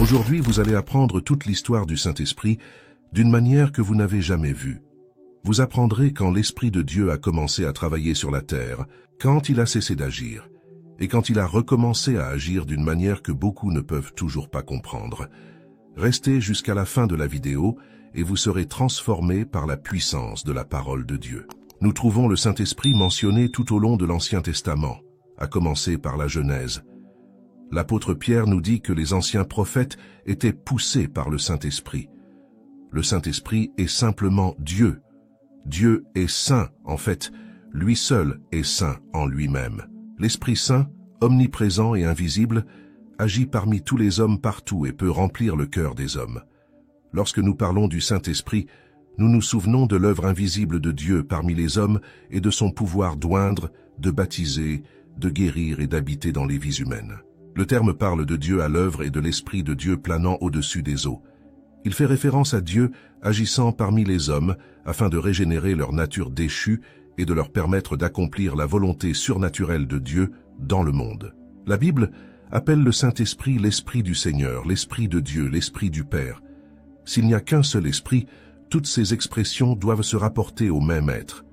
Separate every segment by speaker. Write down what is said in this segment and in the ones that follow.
Speaker 1: Aujourd'hui, vous allez apprendre toute l'histoire du Saint-Esprit d'une manière que vous n'avez jamais vue. Vous apprendrez quand l'Esprit de Dieu a commencé à travailler sur la terre, quand il a cessé d'agir, et quand il a recommencé à agir d'une manière que beaucoup ne peuvent toujours pas comprendre. Restez jusqu'à la fin de la vidéo et vous serez transformés par la puissance de la parole de Dieu. Nous trouvons le Saint-Esprit mentionné tout au long de l'Ancien Testament, à commencer par la Genèse. L'apôtre Pierre nous dit que les anciens prophètes étaient poussés par le Saint-Esprit. Le Saint-Esprit est simplement Dieu. Dieu est saint, en fait, lui seul est saint en lui-même. L'Esprit Saint, omniprésent et invisible, agit parmi tous les hommes partout et peut remplir le cœur des hommes. Lorsque nous parlons du Saint-Esprit, nous nous souvenons de l'œuvre invisible de Dieu parmi les hommes et de son pouvoir d'oindre, de baptiser, de guérir et d'habiter dans les vies humaines. Le terme parle de Dieu à l'œuvre et de l'Esprit de Dieu planant au-dessus des eaux. Il fait référence à Dieu agissant parmi les hommes afin de régénérer leur nature déchue et de leur permettre d'accomplir la volonté surnaturelle de Dieu dans le monde. La Bible appelle le Saint-Esprit l'Esprit du Seigneur, l'Esprit de Dieu, l'Esprit du Père. S'il n'y a qu'un seul Esprit, toutes ces expressions doivent se rapporter au même être.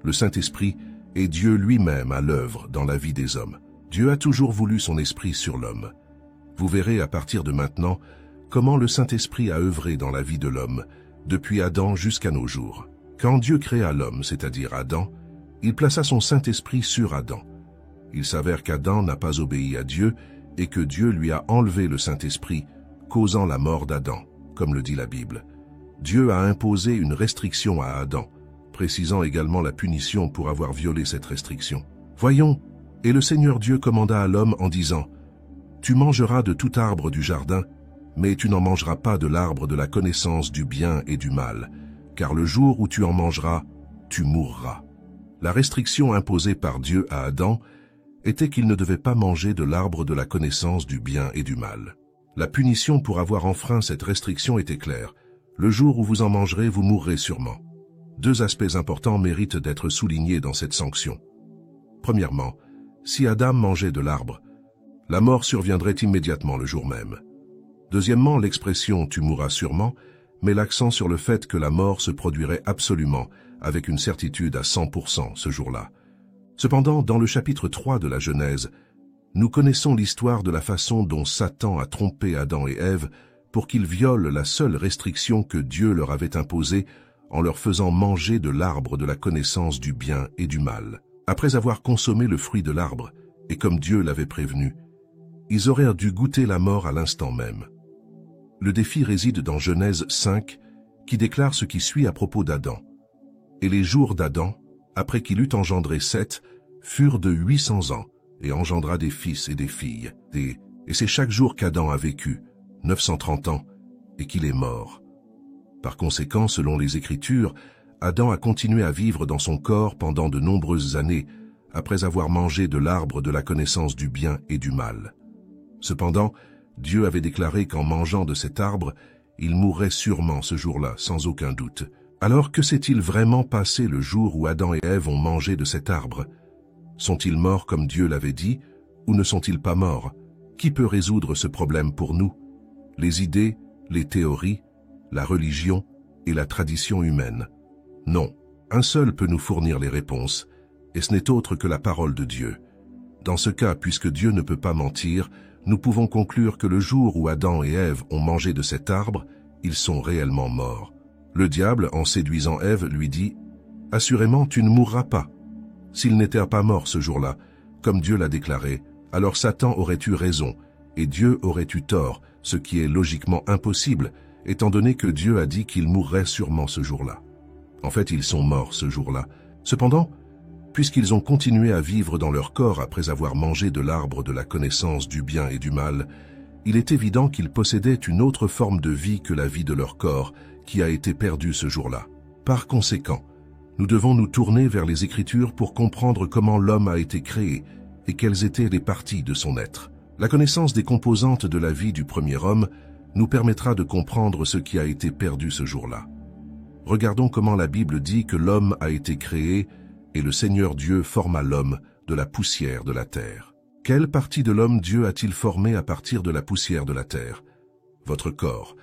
Speaker 1: Le Saint-Esprit est Dieu lui-même à l'œuvre dans la vie des hommes. Dieu a toujours voulu son esprit sur l'homme. Vous verrez à partir de maintenant comment le Saint-Esprit a œuvré dans la vie de l'homme, depuis Adam jusqu'à nos jours. Quand Dieu créa l'homme, c'est-à-dire Adam, il plaça son Saint-Esprit sur Adam. Il s'avère qu'Adam n'a pas obéi à Dieu et que Dieu lui a enlevé le Saint-Esprit, causant la mort d'Adam, comme le dit la Bible. Dieu a imposé une restriction à Adam, précisant également la punition pour avoir violé cette restriction. Voyons, et le Seigneur Dieu commanda à l'homme en disant « Tu mangeras de tout arbre du jardin, mais tu n'en mangeras pas de l'arbre de la connaissance du bien et du mal, car le jour où tu en mangeras, tu mourras. » La restriction imposée par Dieu à Adam était qu'il ne devait pas manger de l'arbre de la connaissance du bien et du mal. La punition pour avoir enfreint cette restriction était claire. Le jour où vous en mangerez, vous mourrez sûrement. Deux aspects importants méritent d'être soulignés dans cette sanction. Premièrement, si Adam mangeait de l'arbre, la mort surviendrait immédiatement le jour même. Deuxièmement, l'expression « tu mourras sûrement » met l'accent sur le fait que la mort se produirait absolument, avec une certitude à 100% ce jour-là. Cependant, dans le chapitre 3 de la Genèse, nous connaissons l'histoire de la façon dont Satan a trompé Adam et Ève pour qu'ils violent la seule restriction que Dieu leur avait imposée en leur faisant manger de l'arbre de la connaissance du bien et du mal. Après avoir consommé le fruit de l'arbre, et comme Dieu l'avait prévenu, ils auraient dû goûter la mort à l'instant même. Le défi réside dans Genèse 5, qui déclare ce qui suit à propos d'Adam. « Et les jours d'Adam, après qu'il eut engendré Seth, furent de 800 ans, et engendra des fils et des filles. Et c'est chaque jour qu'Adam a vécu, 930 ans, et qu'il est mort. Par conséquent, selon les Écritures, Adam a continué à vivre dans son corps pendant de nombreuses années, après avoir mangé de l'arbre de la connaissance du bien et du mal. Cependant, Dieu avait déclaré qu'en mangeant de cet arbre, il mourrait sûrement ce jour-là, sans aucun doute. Alors que s'est-il vraiment passé le jour où Adam et Ève ont mangé de cet arbre? Sont-ils morts comme Dieu l'avait dit, ou ne sont-ils pas morts? Qui peut résoudre ce problème pour nous? Les idées, les théories, la religion et la tradition humaine? Non, un seul peut nous fournir les réponses, et ce n'est autre que la parole de Dieu. Dans ce cas, puisque Dieu ne peut pas mentir, nous pouvons conclure que le jour où Adam et Ève ont mangé de cet arbre, ils sont réellement morts. Le diable, en séduisant Ève, lui dit « Assurément, tu ne mourras pas. » S'il n'était pas mort ce jour-là, comme Dieu l'a déclaré, alors Satan aurait eu raison, et Dieu aurait eu tort, ce qui est logiquement impossible, étant donné que Dieu a dit qu'ils mourraient sûrement ce jour-là. En fait, ils sont morts ce jour-là. Cependant, puisqu'ils ont continué à vivre dans leur corps après avoir mangé de l'arbre de la connaissance du bien et du mal, il est évident qu'ils possédaient une autre forme de vie que la vie de leur corps, qui a été perdue ce jour-là. Par conséquent, nous devons nous tourner vers les Écritures pour comprendre comment l'homme a été créé et quelles étaient les parties de son être. La connaissance des composantes de la vie du premier homme nous permettra de comprendre ce qui a été perdu ce jour-là. Regardons comment la Bible dit que l'homme a été créé et le Seigneur Dieu forma l'homme de la poussière de la terre. Quelle partie de l'homme Dieu a-t-il formé à partir de la poussière de la terre? votre corps.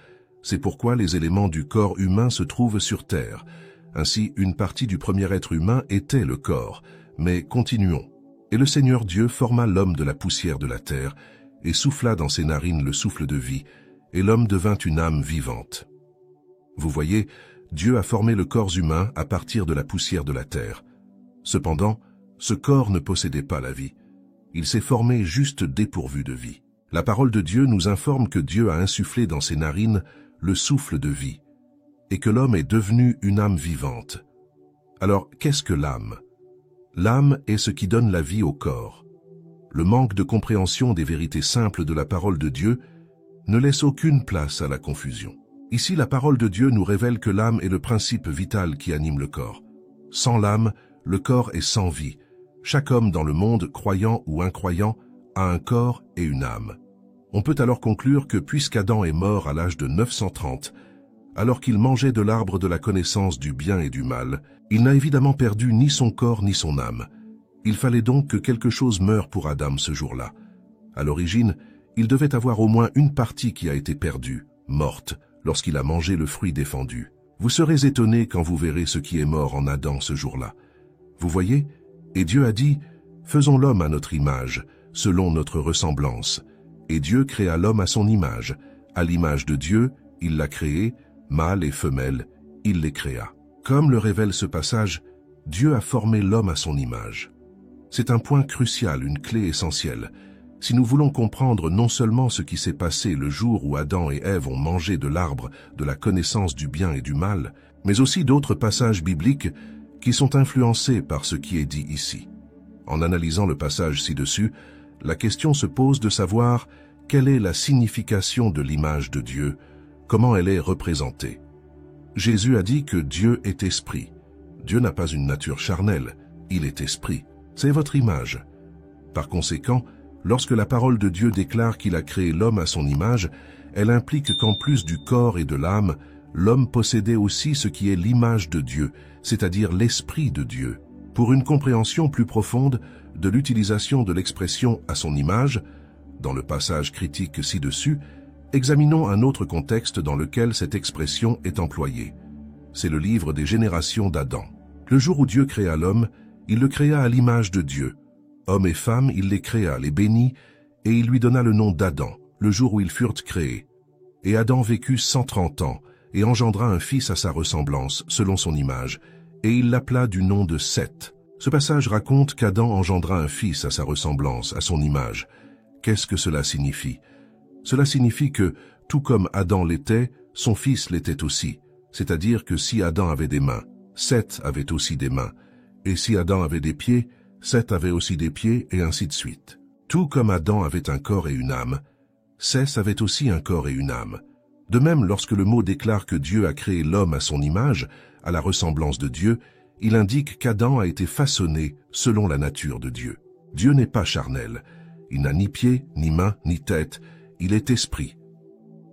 Speaker 1: C'est pourquoi les éléments du corps humain se trouvent sur terre. Ainsi, une partie du premier être humain était le corps. Mais continuons. Et le Seigneur Dieu forma l'homme de la poussière de la terre, et souffla dans ses narines le souffle de vie, et l'homme devint une âme vivante. Vous voyez, Dieu a formé le corps humain à partir de la poussière de la terre. Cependant, ce corps ne possédait pas la vie. Il s'est formé juste dépourvu de vie. La parole de Dieu nous informe que Dieu a insufflé dans ses narines le souffle de vie, et que l'homme est devenu une âme vivante. Alors, qu'est-ce que l'âme? L'âme est ce qui donne la vie au corps. Le manque de compréhension des vérités simples de la parole de Dieu ne laisse aucune place à la confusion. Ici, la parole de Dieu nous révèle que l'âme est le principe vital qui anime le corps. Sans l'âme, le corps est sans vie. Chaque homme dans le monde, croyant ou incroyant, a un corps et une âme. On peut alors conclure que puisqu'Adam est mort à l'âge de 930, alors qu'il mangeait de l'arbre de la connaissance du bien et du mal, il n'a évidemment perdu ni son corps ni son âme. Il fallait donc que quelque chose meure pour Adam ce jour-là. À l'origine, il devait avoir au moins une partie qui a été perdue, morte, lorsqu'il a mangé le fruit défendu. Vous serez étonnés quand vous verrez ce qui est mort en Adam ce jour-là. Vous voyez, et Dieu a dit, « Faisons l'homme à notre image, selon notre ressemblance. » Et Dieu créa l'homme à son image. À l'image de Dieu, il l'a créé, mâle et femelle, il les créa. Comme le révèle ce passage, Dieu a formé l'homme à son image. C'est un point crucial, une clé essentielle. Si nous voulons comprendre non seulement ce qui s'est passé le jour où Adam et Ève ont mangé de l'arbre de la connaissance du bien et du mal, mais aussi d'autres passages bibliques qui sont influencés par ce qui est dit ici. En analysant le passage ci-dessus, la question se pose de savoir quelle est la signification de l'image de Dieu, comment elle est représentée. Jésus a dit que Dieu est esprit. Dieu n'a pas une nature charnelle, il est esprit. C'est votre image. Par conséquent, lorsque la parole de Dieu déclare qu'il a créé l'homme à son image, elle implique qu'en plus du corps et de l'âme, l'homme possédait aussi ce qui est l'image de Dieu, c'est-à-dire l'esprit de Dieu. Pour une compréhension plus profonde de l'utilisation de l'expression « à son image », dans le passage critique ci-dessus, examinons un autre contexte dans lequel cette expression est employée. C'est le livre des générations d'Adam. Le jour où Dieu créa l'homme, il le créa à l'image de Dieu. Hommes et femmes, il les créa, les bénit, et il lui donna le nom d'Adam, le jour où ils furent créés. Et Adam vécut 130 ans, et engendra un fils à sa ressemblance, selon son image, et il l'appela du nom de Seth. Ce passage raconte qu'Adam engendra un fils à sa ressemblance, à son image. Qu'est-ce que cela signifie? Cela signifie que, tout comme Adam l'était, son fils l'était aussi. C'est-à-dire que si Adam avait des mains, Seth avait aussi des mains. Et si Adam avait des pieds, Seth avait aussi des pieds, et ainsi de suite. Tout comme Adam avait un corps et une âme, Seth avait aussi un corps et une âme. De même, lorsque le mot déclare que Dieu a créé l'homme à son image, à la ressemblance de Dieu, il indique qu'Adam a été façonné selon la nature de Dieu. Dieu n'est pas charnel. Il n'a ni pieds, ni mains, ni tête. Il est esprit.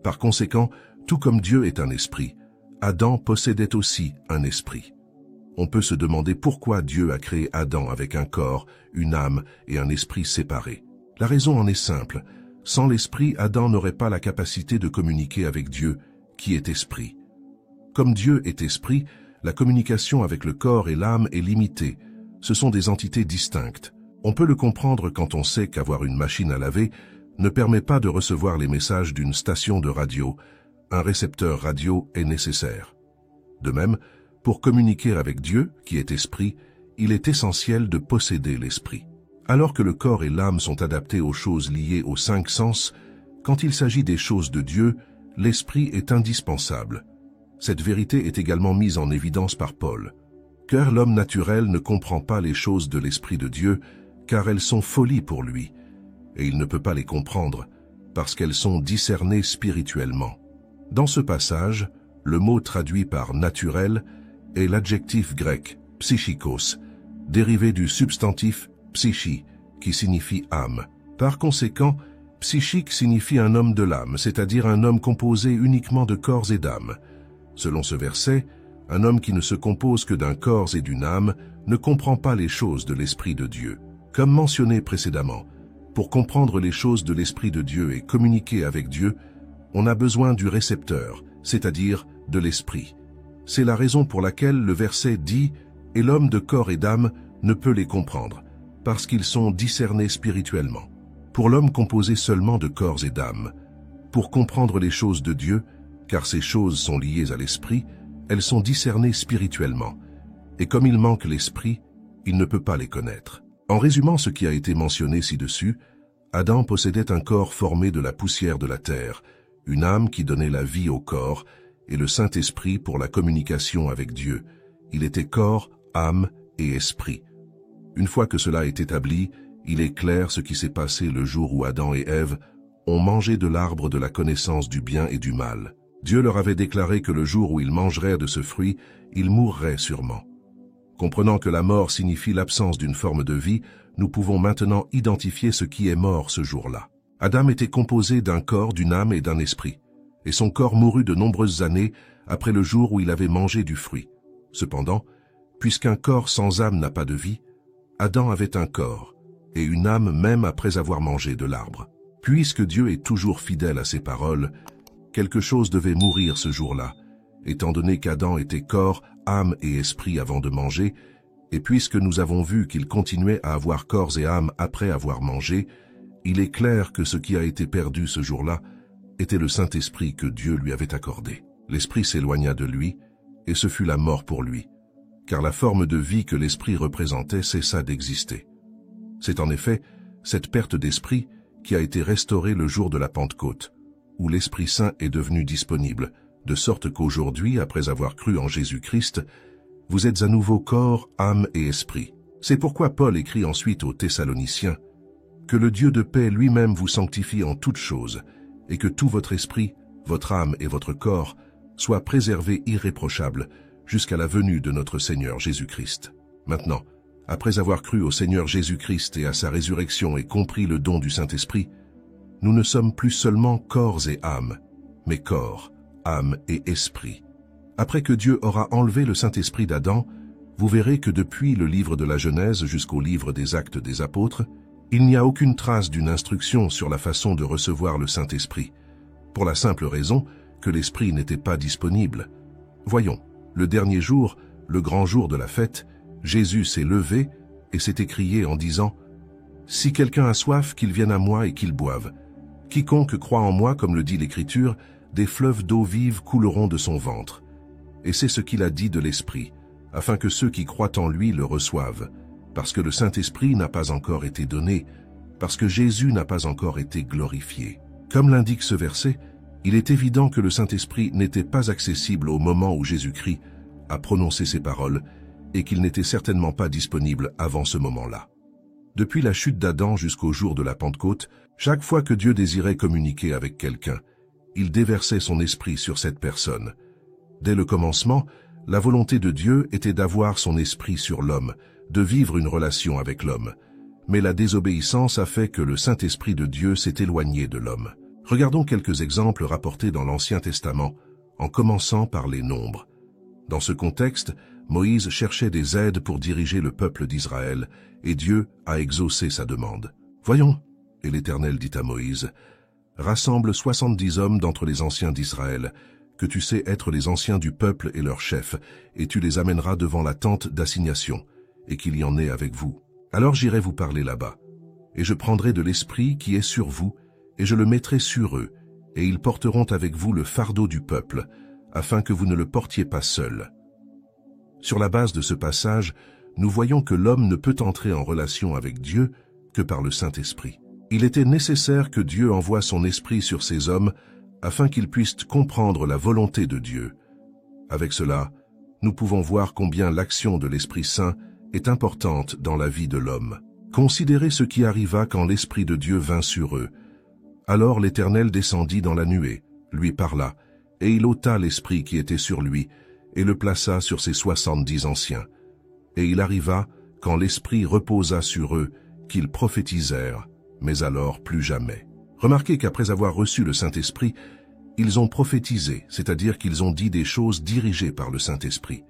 Speaker 1: Par conséquent, tout comme Dieu est un esprit, Adam possédait aussi un esprit. On peut se demander pourquoi Dieu a créé Adam avec un corps, une âme et un esprit séparés. La raison en est simple. Sans l'esprit, Adam n'aurait pas la capacité de communiquer avec Dieu, qui est esprit. Comme Dieu est esprit, la communication avec le corps et l'âme est limitée. Ce sont des entités distinctes. On peut le comprendre quand on sait qu'avoir une machine à laver ne permet pas de recevoir les messages d'une station de radio. Un récepteur radio est nécessaire. De même, pour communiquer avec Dieu, qui est esprit, il est essentiel de posséder l'esprit. Alors que le corps et l'âme sont adaptés aux choses liées aux 5 sens, quand il s'agit des choses de Dieu, l'esprit est indispensable. Cette vérité est également mise en évidence par Paul. Car l'homme naturel ne comprend pas les choses de l'Esprit de Dieu, car elles sont folie pour lui, et il ne peut pas les comprendre, parce qu'elles sont discernées spirituellement. Dans ce passage, le mot traduit par « naturel » est l'adjectif grec « psychikos », dérivé du substantif « psychi », qui signifie « âme ». Par conséquent, psychique signifie un homme de l'âme, c'est-à-dire un homme composé uniquement de corps et d'âme. Selon ce verset, un homme qui ne se compose que d'un corps et d'une âme ne comprend pas les choses de l'Esprit de Dieu. Comme mentionné précédemment, pour comprendre les choses de l'Esprit de Dieu et communiquer avec Dieu, On a besoin du récepteur, c'est-à-dire de l'esprit. C'est la raison pour laquelle le verset dit « Et l'homme de corps et d'âme ne peut les comprendre, parce qu'ils sont discernés spirituellement. » Pour l'homme composé seulement de corps et d'âme, pour comprendre les choses de Dieu, car ces choses sont liées à l'esprit, elles sont discernées spirituellement. Et comme il manque l'esprit, il ne peut pas les connaître. En résumant ce qui a été mentionné ci-dessus, Adam possédait un corps formé de la poussière de la terre, une âme qui donnait la vie au corps, et le Saint-Esprit pour la communication avec Dieu. Il était corps, âme et esprit. Une fois que cela est établi, il est clair ce qui s'est passé le jour où Adam et Ève ont mangé de l'arbre de la connaissance du bien et du mal. Dieu leur avait déclaré que le jour où ils mangeraient de ce fruit, ils mourraient sûrement. Comprenant que la mort signifie l'absence d'une forme de vie, nous pouvons maintenant identifier ce qui est mort ce jour-là. Adam était composé d'un corps, d'une âme et d'un esprit, et son corps mourut de nombreuses années après le jour où il avait mangé du fruit. Cependant, puisqu'un corps sans âme n'a pas de vie, Adam avait un corps, et une âme même après avoir mangé de l'arbre. Puisque Dieu est toujours fidèle à ses paroles, quelque chose devait mourir ce jour-là, étant donné qu'Adam était corps, âme et esprit avant de manger, et puisque nous avons vu qu'il continuait à avoir corps et âme après avoir mangé, il est clair que ce qui a été perdu ce jour-là était le Saint-Esprit que Dieu lui avait accordé. L'Esprit s'éloigna de lui, et ce fut la mort pour lui, car la forme de vie que l'Esprit représentait cessa d'exister. C'est en effet cette perte d'esprit qui a été restaurée le jour de la Pentecôte, où l'Esprit Saint est devenu disponible, de sorte qu'aujourd'hui, après avoir cru en Jésus-Christ, vous êtes à nouveau corps, âme et esprit. C'est pourquoi Paul écrit ensuite aux Thessaloniciens que le Dieu de paix lui-même vous sanctifie en toutes choses, et que tout votre esprit, votre âme et votre corps soient préservés irréprochables jusqu'à la venue de notre Seigneur Jésus-Christ. Maintenant, après avoir cru au Seigneur Jésus-Christ et à sa résurrection et compris le don du Saint-Esprit, nous ne sommes plus seulement corps et âme, mais corps, âme et esprit. Après que Dieu aura enlevé le Saint-Esprit d'Adam, vous verrez que depuis le livre de la Genèse jusqu'au livre des Actes des Apôtres, il n'y a aucune trace d'une instruction sur la façon de recevoir le Saint-Esprit, pour la simple raison que l'Esprit n'était pas disponible. Voyons, le dernier jour, le grand jour de la fête, Jésus s'est levé et s'est écrié en disant « Si quelqu'un a soif, qu'il vienne à moi et qu'il boive. Quiconque croit en moi, comme le dit l'Écriture, des fleuves d'eau vive couleront de son ventre. » Et c'est ce qu'il a dit de l'Esprit, afin que ceux qui croient en lui le reçoivent, parce que le Saint-Esprit n'a pas encore été donné, parce que Jésus n'a pas encore été glorifié. Comme l'indique ce verset, il est évident que le Saint-Esprit n'était pas accessible au moment où Jésus-Christ a prononcé ces paroles, et qu'il n'était certainement pas disponible avant ce moment-là. Depuis la chute d'Adam jusqu'au jour de la Pentecôte, chaque fois que Dieu désirait communiquer avec quelqu'un, il déversait son esprit sur cette personne. Dès le commencement, la volonté de Dieu était d'avoir son esprit sur l'homme, de vivre une relation avec l'homme. Mais la désobéissance a fait que le Saint-Esprit de Dieu s'est éloigné de l'homme. Regardons quelques exemples rapportés dans l'Ancien Testament, en commençant par les nombres. Dans ce contexte, Moïse cherchait des aides pour diriger le peuple d'Israël, et Dieu a exaucé sa demande. « Voyons, » et l'Éternel dit à Moïse, « Rassemble 70 hommes d'entre les anciens d'Israël, que tu sais être les anciens du peuple et leurs chefs, et tu les amèneras devant la tente d'assignation, et qu'il y en ait avec vous. Alors j'irai vous parler là-bas, et je prendrai de l'esprit qui est sur vous, et je le mettrai sur eux, et ils porteront avec vous le fardeau du peuple, afin que vous ne le portiez pas seul. » Sur la base de ce passage, nous voyons que l'homme ne peut entrer en relation avec Dieu que par le Saint-Esprit. Il était nécessaire que Dieu envoie son esprit sur ces hommes afin qu'ils puissent comprendre la volonté de Dieu. Avec cela, nous pouvons voir combien l'action de l'Esprit Saint est importante dans la vie de l'homme. Considérez ce qui arriva quand l'Esprit de Dieu vint sur eux. Alors l'Éternel descendit dans la nuée, lui parla, et il ôta l'Esprit qui était sur lui, et le plaça sur ses 70 anciens. Et il arriva, quand l'Esprit reposa sur eux, qu'ils prophétisèrent, mais alors plus jamais. Remarquez qu'après avoir reçu le Saint-Esprit, ils ont prophétisé, c'est-à-dire qu'ils ont dit des choses dirigées par le Saint-Esprit.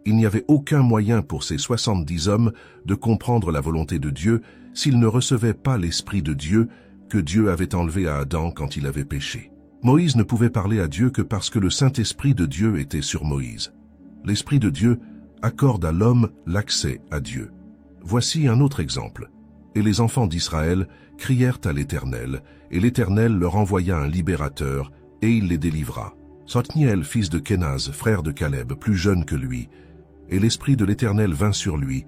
Speaker 1: Il n'y avait aucun moyen pour ces 70 hommes de comprendre la volonté de Dieu s'ils ne recevaient pas l'Esprit de Dieu que Dieu avait enlevé à Adam quand il avait péché. Moïse ne pouvait parler à Dieu que parce que le Saint-Esprit de Dieu était sur Moïse. L'Esprit de Dieu accorde à l'homme l'accès à Dieu. Voici un autre exemple. Et les enfants d'Israël crièrent à l'Éternel, et l'Éternel leur envoya un libérateur, et il les délivra. Othniel, fils de Kenaz, frère de Caleb, plus jeune que lui, et l'Esprit de l'Éternel vint sur lui,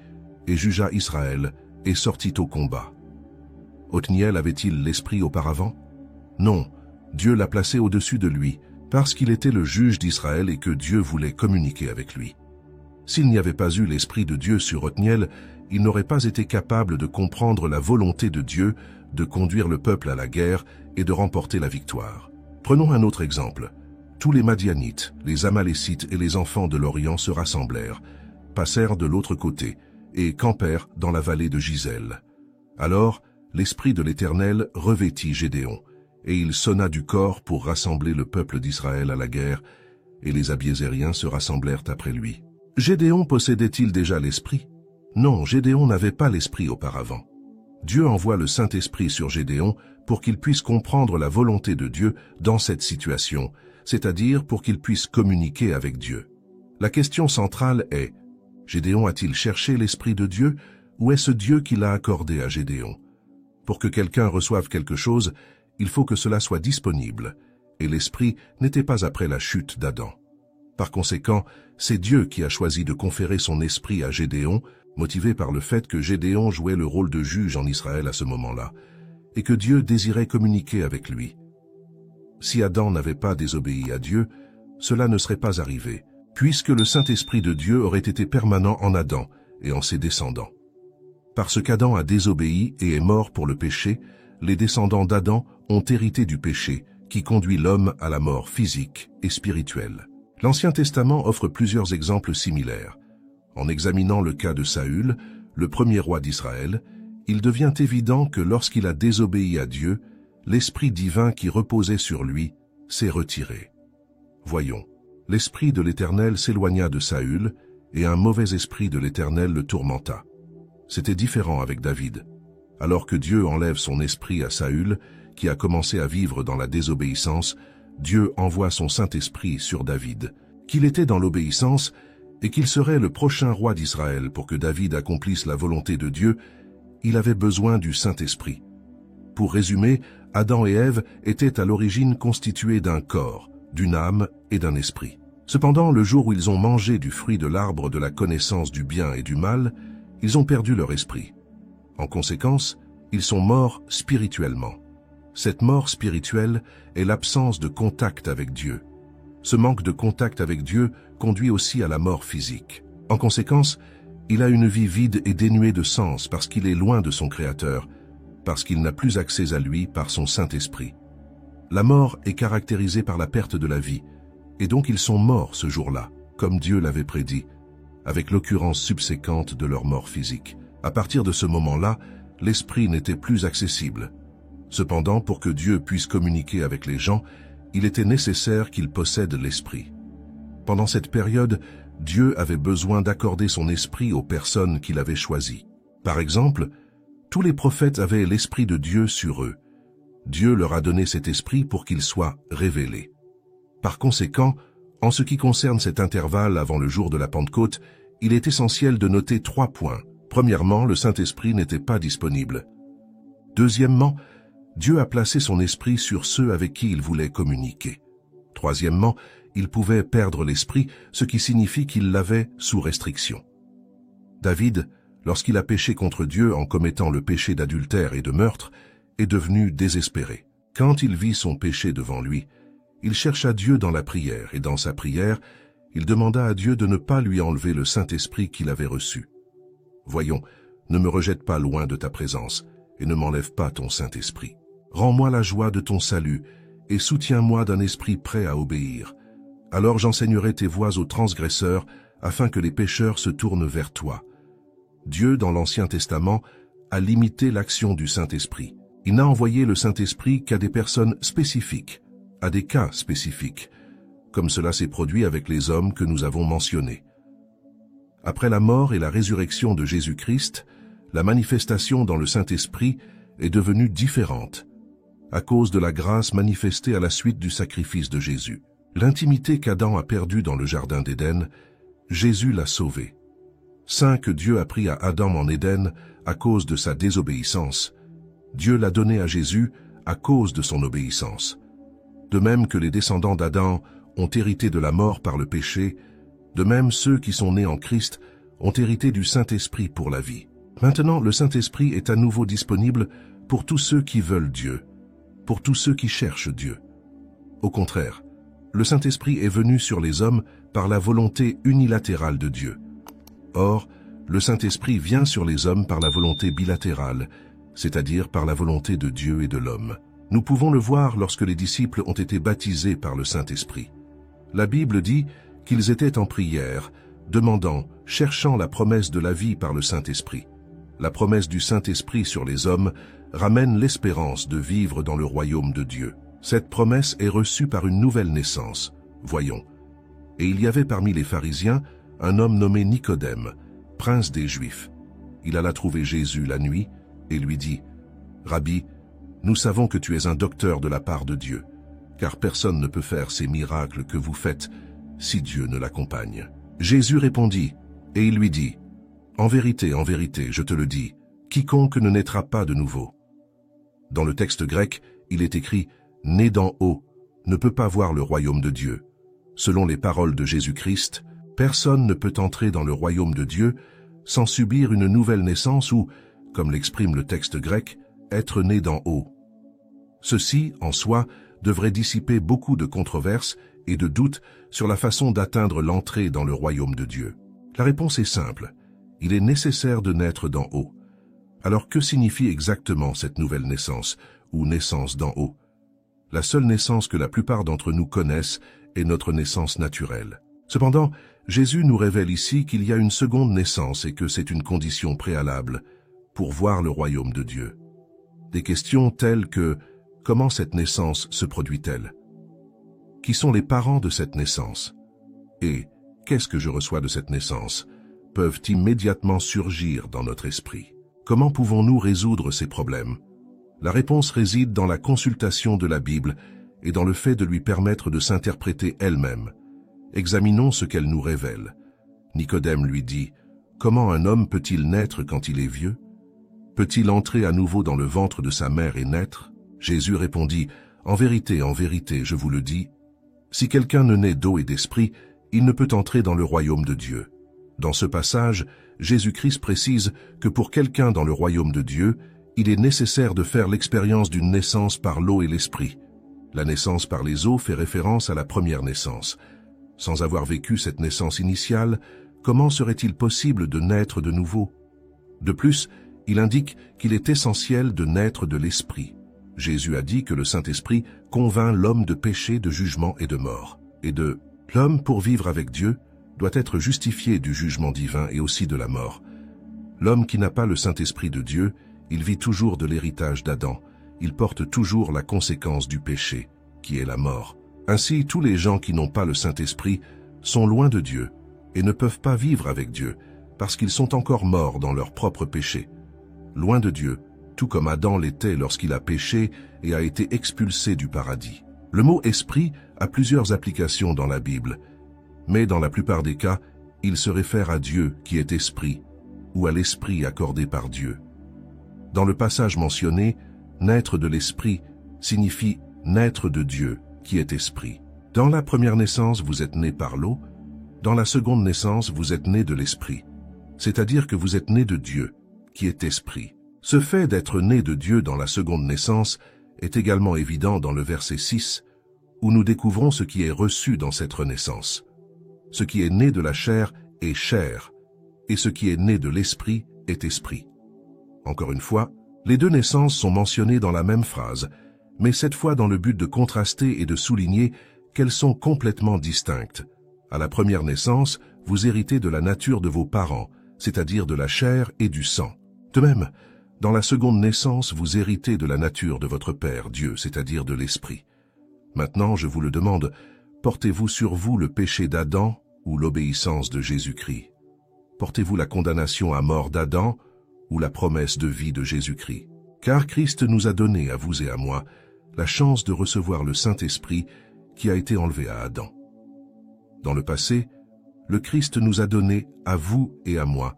Speaker 1: et jugea Israël, et sortit au combat. Othniel avait-il l'Esprit auparavant? Non, Dieu l'a placé au-dessus de lui, parce qu'il était le juge d'Israël et que Dieu voulait communiquer avec lui. S'il n'y avait pas eu l'Esprit de Dieu sur Othniel, il n'aurait pas été capable de comprendre la volonté de Dieu de conduire le peuple à la guerre et de remporter la victoire. Prenons un autre exemple. Tous les Madianites, les Amalécites et les enfants de l'Orient se rassemblèrent, passèrent de l'autre côté et campèrent dans la vallée de Gisèle. Alors, l'Esprit de l'Éternel revêtit Gédéon, et il sonna du cor pour rassembler le peuple d'Israël à la guerre, et les Abiézériens se rassemblèrent après lui. Gédéon possédait-il déjà l'Esprit? Non, Gédéon n'avait pas l'Esprit auparavant. Dieu envoie le Saint-Esprit sur Gédéon pour qu'il puisse comprendre la volonté de Dieu dans cette situation, c'est-à-dire pour qu'il puisse communiquer avec Dieu. La question centrale est, Gédéon a-t-il cherché l'Esprit de Dieu, ou est-ce Dieu qui l'a accordé à Gédéon? Pour que quelqu'un reçoive quelque chose, il faut que cela soit disponible, et l'Esprit n'était pas après la chute d'Adam. Par conséquent, c'est Dieu qui a choisi de conférer son esprit à Gédéon, motivé par le fait que Gédéon jouait le rôle de juge en Israël à ce moment-là, et que Dieu désirait communiquer avec lui. Si Adam n'avait pas désobéi à Dieu, cela ne serait pas arrivé, puisque le Saint-Esprit de Dieu aurait été permanent en Adam et en ses descendants. Parce qu'Adam a désobéi et est mort pour le péché, les descendants d'Adam ont hérité du péché, qui conduit l'homme à la mort physique et spirituelle. L'Ancien Testament offre plusieurs exemples similaires. En examinant le cas de Saül, le premier roi d'Israël, il devient évident que lorsqu'il a désobéi à Dieu, l'Esprit divin qui reposait sur lui s'est retiré. Voyons, l'Esprit de l'Éternel s'éloigna de Saül, et un mauvais esprit de l'Éternel le tourmenta. C'était différent avec David. Alors que Dieu enlève son esprit à Saül, qui a commencé à vivre dans la désobéissance, Dieu envoie son Saint-Esprit sur David, qu'il était dans l'obéissance et qu'il serait le prochain roi d'Israël pour que David accomplisse la volonté de Dieu. Il avait besoin du Saint-Esprit. Pour résumer, Adam et Ève étaient à l'origine constitués d'un corps, d'une âme et d'un esprit. Cependant, le jour où ils ont mangé du fruit de l'arbre de la connaissance du bien et du mal, ils ont perdu leur esprit. En conséquence, ils sont morts spirituellement. Cette mort spirituelle est l'absence de contact avec Dieu. Ce manque de contact avec Dieu conduit aussi à la mort physique. En conséquence, il a une vie vide et dénuée de sens parce qu'il est loin de son Créateur, parce qu'il n'a plus accès à lui par son Saint-Esprit. La mort est caractérisée par la perte de la vie, et donc ils sont morts ce jour-là, comme Dieu l'avait prédit, avec l'occurrence subséquente de leur mort physique. À partir de ce moment-là, l'Esprit n'était plus accessible. Cependant, pour que Dieu puisse communiquer avec les gens, il était nécessaire qu'ils possèdent l'Esprit. Pendant cette période, Dieu avait besoin d'accorder son esprit aux personnes qu'il avait choisies. Par exemple, tous les prophètes avaient l'Esprit de Dieu sur eux. Dieu leur a donné cet esprit pour qu'il soit révélé. Par conséquent, en ce qui concerne cet intervalle avant le jour de la Pentecôte, il est essentiel de noter 3 points. Premièrement, le Saint-Esprit n'était pas disponible. Deuxièmement, Dieu a placé son esprit sur ceux avec qui il voulait communiquer. Troisièmement, il pouvait perdre l'esprit, ce qui signifie qu'il l'avait sous restriction. David, lorsqu'il a péché contre Dieu en commettant le péché d'adultère et de meurtre, est devenu désespéré. Quand il vit son péché devant lui, il chercha Dieu dans la prière, et dans sa prière, il demanda à Dieu de ne pas lui enlever le Saint-Esprit qu'il avait reçu. Voyons, ne me rejette pas loin de ta présence, et ne m'enlève pas ton Saint-Esprit. Rends-moi la joie de ton salut, et soutiens-moi d'un esprit prêt à obéir. Alors j'enseignerai tes voies aux transgresseurs, afin que les pécheurs se tournent vers toi. Dieu, dans l'Ancien Testament, a limité l'action du Saint-Esprit. Il n'a envoyé le Saint-Esprit qu'à des personnes spécifiques, à des cas spécifiques, comme cela s'est produit avec les hommes que nous avons mentionnés. Après la mort et la résurrection de Jésus-Christ, la manifestation dans le Saint-Esprit est devenue différente. à cause de la grâce manifestée à la suite du sacrifice de Jésus. L'intimité qu'Adam a perdue dans le jardin d'Éden, Jésus l'a sauvée. Saint que Dieu a pris à Adam en Éden à cause de sa désobéissance, Dieu l'a donné à Jésus à cause de son obéissance. De même que les descendants d'Adam ont hérité de la mort par le péché, de même ceux qui sont nés en Christ ont hérité du Saint-Esprit pour la vie. Maintenant, le Saint-Esprit est à nouveau disponible pour tous ceux qui veulent Dieu, pour tous ceux qui cherchent Dieu. Au contraire, le Saint-Esprit est venu sur les hommes par la volonté unilatérale de Dieu. Or, le Saint-Esprit vient sur les hommes par la volonté bilatérale, c'est-à-dire par la volonté de Dieu et de l'homme. Nous pouvons le voir lorsque les disciples ont été baptisés par le Saint-Esprit. La Bible dit qu'ils étaient en prière, demandant, cherchant la promesse de la vie par le Saint-Esprit. La promesse du Saint-Esprit sur les hommes ramène l'espérance de vivre dans le royaume de Dieu. Cette promesse est reçue par une nouvelle naissance. Voyons. Et il y avait parmi les pharisiens un homme nommé Nicodème, prince des Juifs. Il alla trouver Jésus la nuit et lui dit, « Rabbi, nous savons que tu es un docteur de la part de Dieu, car personne ne peut faire ces miracles que vous faites si Dieu ne l'accompagne. » Jésus répondit, et il lui dit, « En vérité, je te le dis, quiconque ne naîtra pas de nouveau. » Dans le texte grec, il est écrit « né d'en haut » ne peut pas voir le royaume de Dieu. Selon les paroles de Jésus-Christ, personne ne peut entrer dans le royaume de Dieu sans subir une nouvelle naissance ou, comme l'exprime le texte grec, être né d'en haut. Ceci, en soi, devrait dissiper beaucoup de controverses et de doutes sur la façon d'atteindre l'entrée dans le royaume de Dieu. La réponse est simple. Il est nécessaire de naître d'en haut. Alors que signifie exactement cette nouvelle naissance, ou naissance d'en haut? La seule naissance que la plupart d'entre nous connaissent est notre naissance naturelle. Cependant, Jésus nous révèle ici qu'il y a une seconde naissance et que c'est une condition préalable pour voir le royaume de Dieu. Des questions telles que « Comment cette naissance se produit-elle? Qui sont les parents de cette naissance? Et « Qu'est-ce que je reçois de cette naissance ?» peuvent immédiatement surgir dans notre esprit. Comment pouvons-nous résoudre ces problèmes? La réponse réside dans la consultation de la Bible et dans le fait de lui permettre de s'interpréter elle-même. Examinons ce qu'elle nous révèle. Nicodème lui dit, « Comment un homme peut-il naître quand il est vieux? Peut-il entrer à nouveau dans le ventre de sa mère et naître ?» Jésus répondit, « En vérité, je vous le dis, si quelqu'un ne naît d'eau et d'esprit, il ne peut entrer dans le royaume de Dieu. » Dans ce passage, Jésus-Christ précise que pour quelqu'un dans le royaume de Dieu, il est nécessaire de faire l'expérience d'une naissance par l'eau et l'esprit. La naissance par les eaux fait référence à la première naissance. Sans avoir vécu cette naissance initiale, comment serait-il possible de naître de nouveau? De plus, il indique qu'il est essentiel de naître de l'esprit. Jésus a dit que le Saint-Esprit convainc l'homme de péché, de jugement et de mort. Et l'homme, pour vivre avec Dieu, doit être justifié du jugement divin et aussi de la mort. L'homme qui n'a pas le Saint-Esprit de Dieu, il vit toujours de l'héritage d'Adam. Il porte toujours la conséquence du péché, qui est la mort. Ainsi, tous les gens qui n'ont pas le Saint-Esprit sont loin de Dieu et ne peuvent pas vivre avec Dieu parce qu'ils sont encore morts dans leur propre péché. Loin de Dieu, tout comme Adam l'était lorsqu'il a péché et a été expulsé du paradis. Le mot « esprit » a plusieurs applications dans la Bible, mais dans la plupart des cas, il se réfère à Dieu qui est esprit ou à l'esprit accordé par Dieu. Dans le passage mentionné, naître de l'esprit signifie naître de Dieu qui est esprit. Dans la première naissance, vous êtes né par l'eau. Dans la seconde naissance, vous êtes né de l'esprit. C'est-à-dire que vous êtes né de Dieu qui est esprit. Ce fait d'être né de Dieu dans la seconde naissance est également évident dans le verset 6, où nous découvrons ce qui est reçu dans cette renaissance. Ce qui est né de la chair est chair, et ce qui est né de l'esprit est esprit. Encore une fois, les deux naissances sont mentionnées dans la même phrase, mais cette fois dans le but de contraster et de souligner qu'elles sont complètement distinctes. À la première naissance, vous héritez de la nature de vos parents, c'est-à-dire de la chair et du sang. De même, dans la seconde naissance, vous héritez de la nature de votre Père, Dieu, c'est-à-dire de l'Esprit. Maintenant, je vous le demande, portez-vous sur vous le péché d'Adam ou l'obéissance de Jésus-Christ? Portez-vous la condamnation à mort d'Adam ou la promesse de vie de Jésus-Christ? Car Christ nous a donné, à vous et à moi, la chance de recevoir le Saint-Esprit qui a été enlevé à Adam. Dans le passé, le Christ nous a donné, à vous et à moi,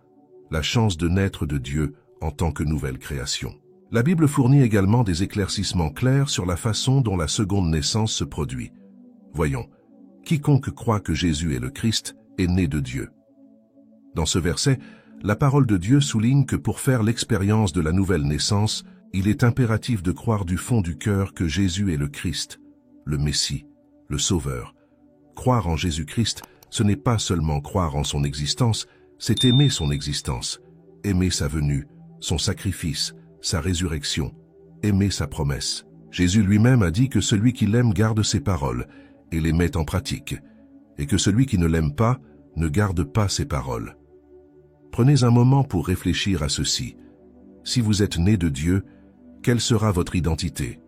Speaker 1: la chance de naître de Dieu en tant que nouvelle création. La Bible fournit également des éclaircissements clairs sur la façon dont la seconde naissance se produit. Voyons, quiconque croit que Jésus est le Christ est né de Dieu. Dans ce verset, la parole de Dieu souligne que pour faire l'expérience de la nouvelle naissance, il est impératif de croire du fond du cœur que Jésus est le Christ, le Messie, le Sauveur. Croire en Jésus-Christ, ce n'est pas seulement croire en son existence, c'est aimer son existence, aimer sa venue, son sacrifice, sa résurrection, aimer sa promesse. Jésus lui-même a dit que celui qui l'aime garde ses paroles et les met en pratique, et que celui qui ne l'aime pas ne garde pas ses paroles. Prenez un moment pour réfléchir à ceci. Si vous êtes né de Dieu, quelle sera votre identité?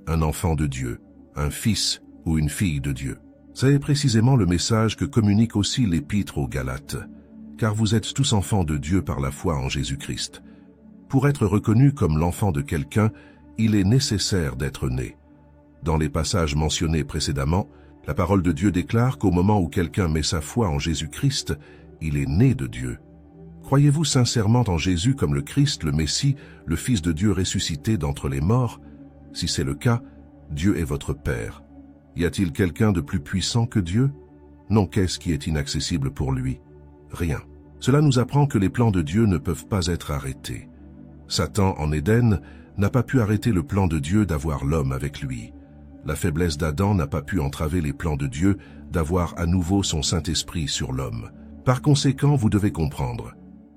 Speaker 1: Un enfant de Dieu, un fils ou une fille de Dieu? C'est précisément le message que communique aussi l'Épître aux Galates, car vous êtes tous enfants de Dieu par la foi en Jésus-Christ. Pour être reconnu comme l'enfant de quelqu'un, il est nécessaire d'être né. Dans les passages mentionnés précédemment, la parole de Dieu déclare qu'au moment où quelqu'un met sa foi en Jésus-Christ, il est né de Dieu. Croyez-vous sincèrement en Jésus comme le Christ, le Messie, le Fils de Dieu ressuscité d'entre les morts? Si c'est le cas, Dieu est votre Père. Y a-t-il quelqu'un de plus puissant que Dieu? Non, qu'est-ce qui est inaccessible pour lui? Rien. Cela nous apprend que les plans de Dieu ne peuvent pas être arrêtés. Satan, en Éden, n'a pas pu arrêter le plan de Dieu d'avoir l'homme avec lui. La faiblesse d'Adam n'a pas pu entraver les plans de Dieu d'avoir à nouveau son Saint-Esprit sur l'homme. Par conséquent, vous devez comprendre.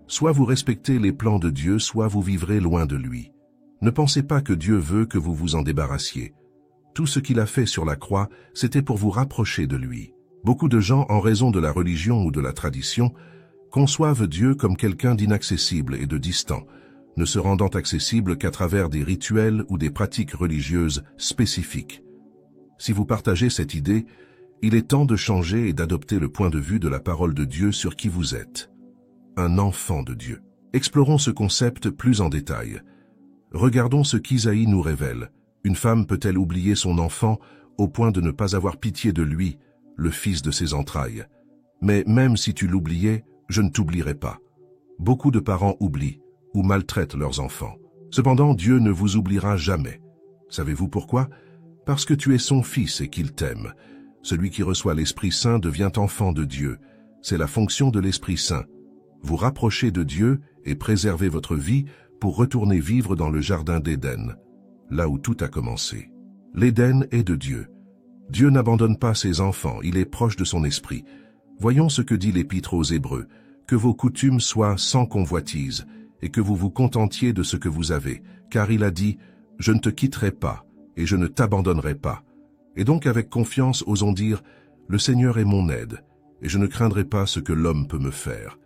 Speaker 1: Soit vous respectez les plans de Dieu, soit vous vivrez loin de lui. Ne pensez pas que Dieu veut que vous vous en débarrassiez. Tout ce qu'il a fait sur la croix, c'était pour vous rapprocher de lui. Beaucoup de gens, en raison de la religion ou de la tradition, conçoivent Dieu comme quelqu'un d'inaccessible et de distant, ne se rendant accessible qu'à travers des rituels ou des pratiques religieuses spécifiques. Si vous partagez cette idée, il est temps de changer et d'adopter le point de vue de la parole de Dieu sur qui vous êtes. Un enfant de Dieu. Explorons ce concept plus en détail. Regardons ce qu'Isaïe nous révèle. Une femme peut-elle oublier son enfant au point de ne pas avoir pitié de lui, le fils de ses entrailles? Mais même si tu l'oubliais, je ne t'oublierai pas. Beaucoup de parents oublient ou maltraitent leurs enfants. Cependant, Dieu ne vous oubliera jamais. Savez-vous pourquoi? Parce que tu es son fils et qu'il t'aime. Celui qui reçoit l'Esprit Saint devient enfant de Dieu. C'est la fonction de l'Esprit Saint. Vous rapprochez de Dieu et préservez votre vie pour retourner vivre dans le jardin d'Éden, là où tout a commencé. L'Éden est de Dieu. Dieu n'abandonne pas ses enfants, il est proche de son esprit. Voyons ce que dit l'Épître aux Hébreux. Que vos coutumes soient sans convoitise, et que vous vous contentiez de ce que vous avez, car il a dit « Je ne te quitterai pas, et je ne t'abandonnerai pas ». Et donc avec confiance osons dire « Le Seigneur est mon aide, et je ne craindrai pas ce que l'homme peut me faire ».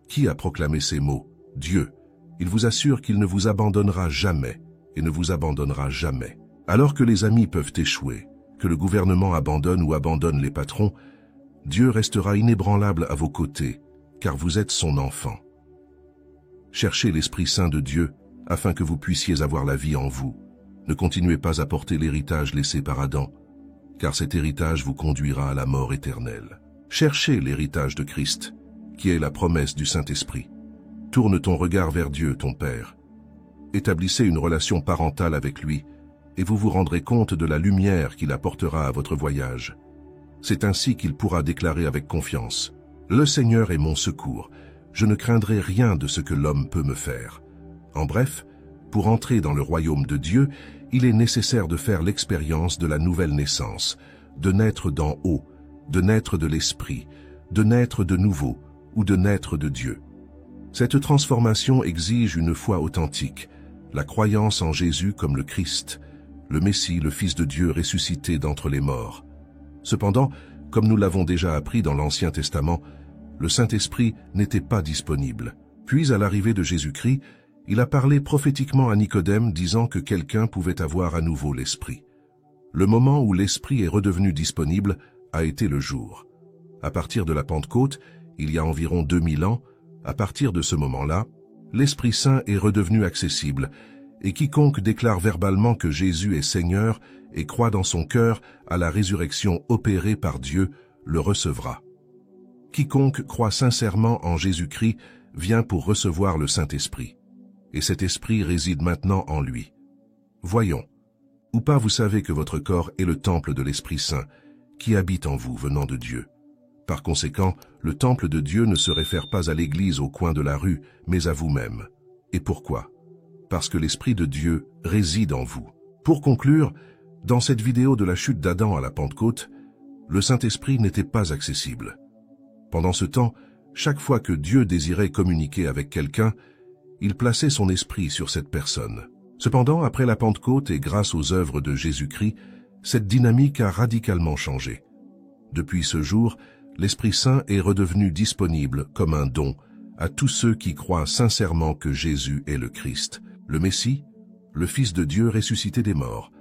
Speaker 1: Qui a proclamé ces mots? Dieu. Il vous assure qu'il ne vous abandonnera jamais, et ne vous abandonnera jamais. Alors que les amis peuvent échouer, que le gouvernement abandonne ou abandonne les patrons, Dieu restera inébranlable à vos côtés, car vous êtes son enfant. Cherchez l'Esprit Saint de Dieu, afin que vous puissiez avoir la vie en vous. Ne continuez pas à porter l'héritage laissé par Adam, car cet héritage vous conduira à la mort éternelle. Cherchez l'héritage de Christ, qui est la promesse du Saint-Esprit. Tourne ton regard vers Dieu, ton Père. Établissez une relation parentale avec lui, et vous vous rendrez compte de la lumière qu'il apportera à votre voyage. C'est ainsi qu'il pourra déclarer avec confiance « Le Seigneur est mon secours, je ne craindrai rien de ce que l'homme peut me faire. » En bref, pour entrer dans le royaume de Dieu, il est nécessaire de faire l'expérience de la nouvelle naissance, de naître d'en haut, de naître de l'Esprit, de naître de nouveau ou de naître de Dieu. Cette transformation exige une foi authentique, la croyance en Jésus comme le Christ, le Messie, le Fils de Dieu ressuscité d'entre les morts. Cependant, comme nous l'avons déjà appris dans l'Ancien Testament, le Saint-Esprit n'était pas disponible. Puis, à l'arrivée de Jésus-Christ, il a parlé prophétiquement à Nicodème disant que quelqu'un pouvait avoir à nouveau l'Esprit. Le moment où l'Esprit est redevenu disponible a été le jour. À partir de la Pentecôte, il y a environ 2000 ans, à partir de ce moment-là, l'Esprit Saint est redevenu accessible Et quiconque déclare verbalement que Jésus est Seigneur et croit dans son cœur à la résurrection opérée par Dieu, le recevra. Quiconque croit sincèrement en Jésus-Christ vient pour recevoir le Saint-Esprit. Et cet Esprit réside maintenant en lui. Voyons. Ou pas vous savez que votre corps est le temple de l'Esprit Saint, qui habite en vous venant de Dieu. Par conséquent, le temple de Dieu ne se réfère pas à l'église au coin de la rue, mais à vous-même. Et pourquoi? Parce que l'Esprit de Dieu réside en vous. Pour conclure, dans cette vidéo de la chute d'Adam à la Pentecôte, le Saint-Esprit n'était pas accessible. Pendant ce temps, chaque fois que Dieu désirait communiquer avec quelqu'un, il plaçait son esprit sur cette personne. Cependant, après la Pentecôte et grâce aux œuvres de Jésus-Christ, cette dynamique a radicalement changé. Depuis ce jour, l'Esprit Saint est redevenu disponible comme un don à tous ceux qui croient sincèrement que Jésus est le Christ, le Messie, le Fils de Dieu ressuscité des morts.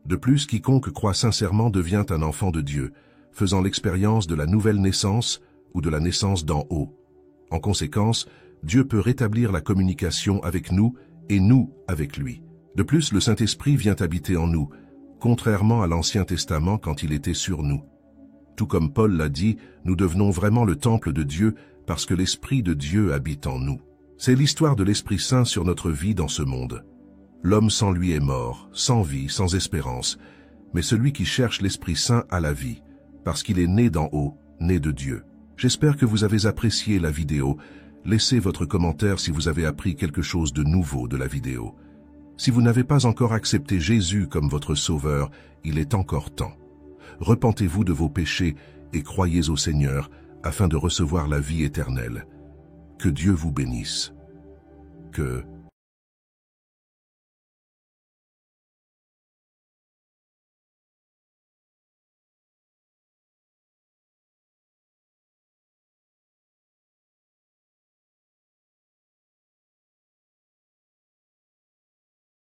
Speaker 1: De plus, quiconque croit sincèrement devient un enfant de Dieu, faisant l'expérience de la nouvelle naissance ou de la naissance d'en haut. En conséquence, Dieu peut rétablir la communication avec nous et nous avec lui. De plus, le Saint-Esprit vient habiter en nous, contrairement à l'Ancien Testament quand il était sur nous. Tout comme Paul l'a dit, nous devenons vraiment le temple de Dieu parce que l'Esprit de Dieu habite en nous. C'est l'histoire de l'Esprit Saint sur notre vie dans ce monde. L'homme sans lui est mort, sans vie, sans espérance, mais celui qui cherche l'Esprit Saint a la vie, parce qu'il est né d'en haut, né de Dieu. J'espère que vous avez apprécié la vidéo. Laissez votre commentaire si vous avez appris quelque chose de nouveau de la vidéo. Si vous n'avez pas encore accepté Jésus comme votre sauveur, il est encore temps. Repentez-vous de vos péchés et croyez au Seigneur afin de recevoir la vie éternelle. Que Dieu vous bénisse. Que